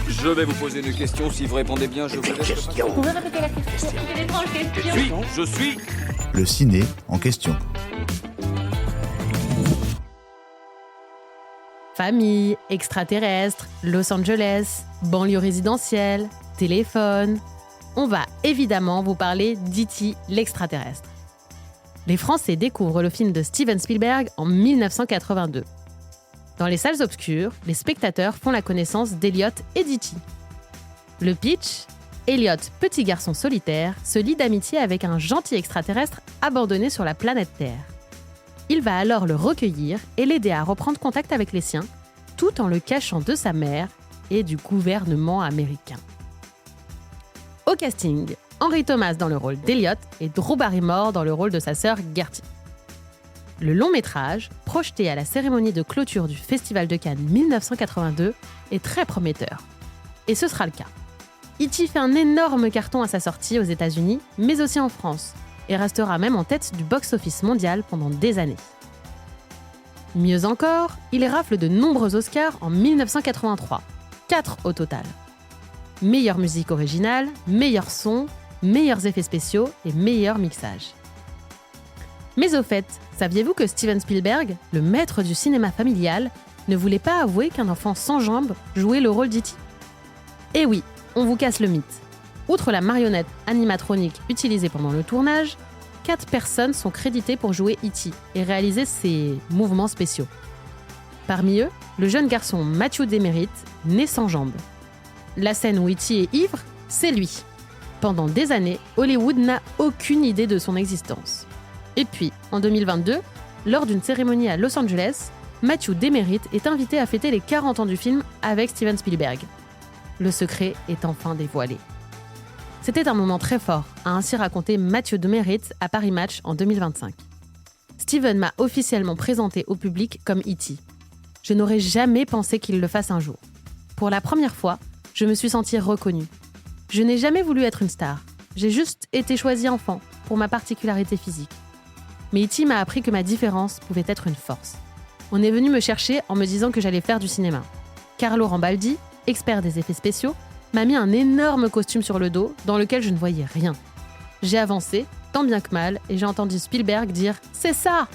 Je vais vous poser une question. Si vous répondez bien, je vous laisse. Vous pouvez répéter la question? C'est une étrange question. Je suis. Le ciné en question. Famille, extraterrestres, Los Angeles, banlieue résidentielle, téléphone. On va évidemment vous parler d'E.T. l'extraterrestre. Les Français découvrent le film de Steven Spielberg en 1982. Dans les salles obscures, les spectateurs font la connaissance d'Elliot et d'E.T. Le pitch, Elliot, petit garçon solitaire, se lie d'amitié avec un gentil extraterrestre abandonné sur la planète Terre. Il va alors le recueillir et l'aider à reprendre contact avec les siens, tout en le cachant de sa mère et du gouvernement américain. Au casting, Henry Thomas dans le rôle d'Elliot et Drew Barrymore dans le rôle de sa sœur Gertie. Le long métrage, projeté à la cérémonie de clôture du Festival de Cannes 1982, est très prometteur. Et ce sera le cas. E.T. fait un énorme carton à sa sortie aux États-Unis, mais aussi en France, et restera même en tête du box-office mondial pendant des années. Mieux encore, il rafle de nombreux Oscars en 1983, 4 au total. Meilleure musique originale, meilleur son, meilleurs effets spéciaux et meilleur mixage. Mais au fait, saviez-vous que Steven Spielberg, le maître du cinéma familial, ne voulait pas avouer qu'un enfant sans jambes jouait le rôle d'E.T. Eh oui, on vous casse le mythe. Outre la marionnette animatronique utilisée pendant le tournage, 4 personnes sont créditées pour jouer E.T. et réaliser ses mouvements spéciaux. Parmi eux, le jeune garçon Matthew Demerit, né sans jambes. La scène où E.T. est ivre, c'est lui. Pendant des années, Hollywood n'a aucune idée de son existence. Et puis, en 2022, lors d'une cérémonie à Los Angeles, Matthew Demerit est invité à fêter les 40 ans du film avec Steven Spielberg. Le secret est enfin dévoilé. C'était un moment très fort, a ainsi raconté Matthew Demerit à Paris Match en 2025. Steven m'a officiellement présenté au public comme E.T. Je n'aurais jamais pensé qu'il le fasse un jour. Pour la première fois, je me suis sentie reconnue. Je n'ai jamais voulu être une star. J'ai juste été choisie enfant, pour ma particularité physique. Mais E.T. m'a appris que ma différence pouvait être une force. On est venu me chercher en me disant que j'allais faire du cinéma. Carlo Rambaldi, expert des effets spéciaux, m'a mis un énorme costume sur le dos dans lequel je ne voyais rien. J'ai avancé, tant bien que mal, et j'ai entendu Spielberg dire « C'est ça !»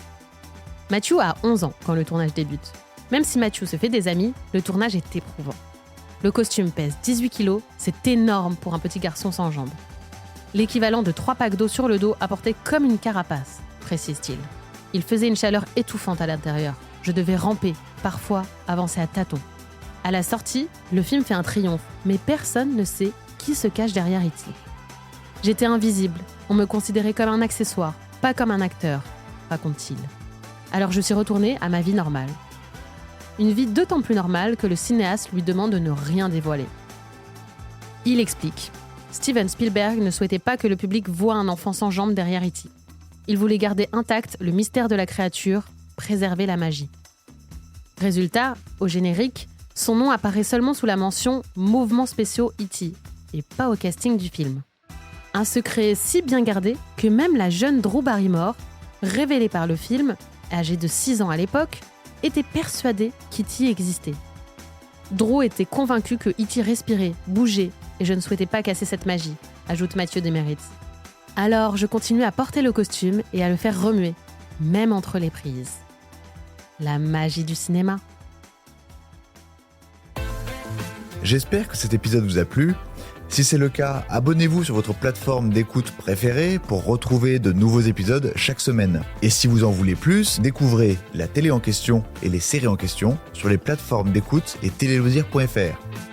Matthew a 11 ans quand le tournage débute. Même si Matthew se fait des amis, le tournage est éprouvant. Le costume pèse 18 kilos, c'est énorme pour un petit garçon sans jambes. L'équivalent de 3 packs d'eau sur le dos apporté comme une carapace, précise-t-il. Il faisait une chaleur étouffante à l'intérieur. Je devais ramper, parfois avancer à tâtons. À la sortie, le film fait un triomphe, mais personne ne sait qui se cache derrière E.T. J'étais invisible, on me considérait comme un accessoire, pas comme un acteur, raconte-t-il. Alors je suis retournée à ma vie normale. Une vie d'autant plus normale que le cinéaste lui demande de ne rien dévoiler. Il explique. Steven Spielberg ne souhaitait pas que le public voie un enfant sans jambes derrière E.T. Il voulait garder intact le mystère de la créature, préserver la magie. Résultat, au générique, son nom apparaît seulement sous la mention « Mouvements spéciaux E.T.» et pas au casting du film. Un secret si bien gardé que même la jeune Drew Barrymore, révélée par le film, âgée de 6 ans à l'époque, était persuadée qu'E.T. existait. Drew était convaincue que E.T. respirait, bougeait, et je ne souhaitais pas casser cette magie, ajoute Matthew Demerit. Alors je continue à porter le costume et à le faire remuer, même entre les prises. La magie du cinéma. J'espère que cet épisode vous a plu. Si c'est le cas, abonnez-vous sur votre plateforme d'écoute préférée pour retrouver de nouveaux épisodes chaque semaine. Et si vous en voulez plus, découvrez la télé en question et les séries en question sur les plateformes d'écoute et téléloisirs.fr.